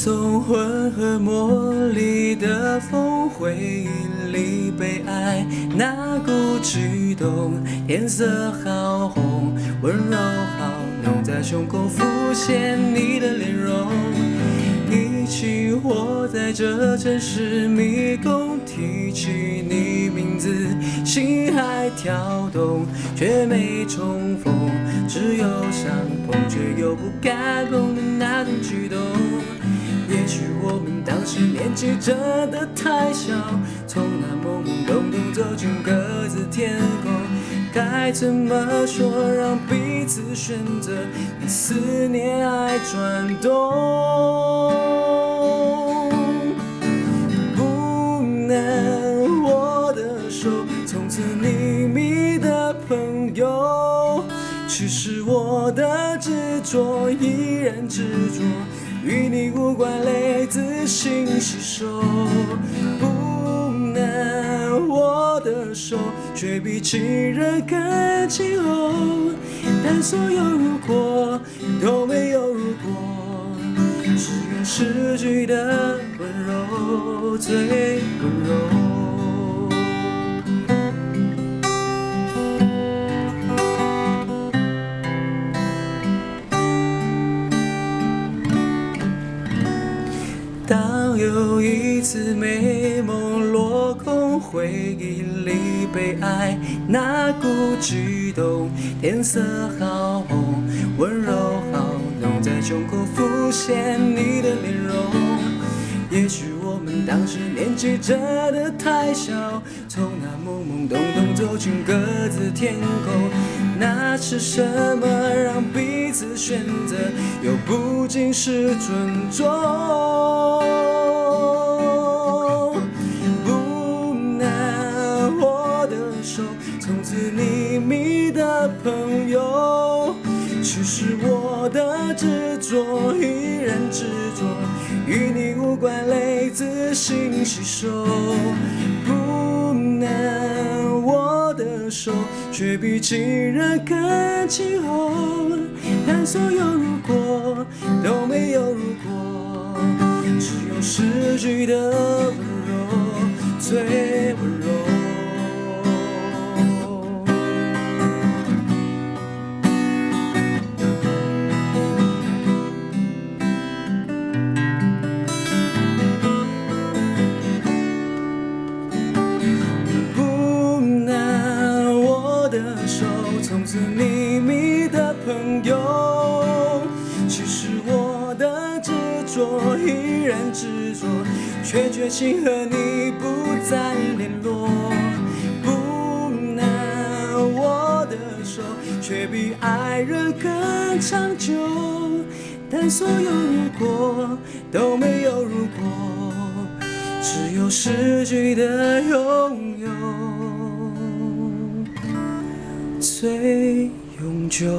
送混合茉莉的风，回忆里被爱那股悸动，颜色好红，温柔好浓，在胸口浮现你的脸容。一起活在这城市迷宫，提起你名字，心还跳动，却没重逢，只有相碰，却又不敢碰的那种举动。也许我们当时年纪真的太小，从那懵懵懂懂走进各自天空，该怎么说让彼此选择，让思念爱转动？不能握的手，从此你密的朋友。其实我的执着依然执着，与你无关，泪自行吸收。不能握的手，却比情人更轻厚。但所有如果都没有如果，只有失去的温柔最温柔。当又一次美梦落空，回忆里被爱那股悸动，天色好红，温柔好浓，在胸口浮现你的脸容。也许我们当时年纪真的太小，从那懵懵懂懂走进各自天空，那是什么让彼此选择，又不仅是尊重？不能握的手，从此你密的朋友。其实我的执着依然执着，与你无关，泪自行吸收。不能握的手，却比情人更轻厚。但所有如果都没有如果，只有失去的温柔最温柔。从此你密的朋友，其实我的执着依然执着，却决心和你不再联络。不能握的手，却比爱人更长久。但所有如果都没有如果，只有失去的拥有最永久。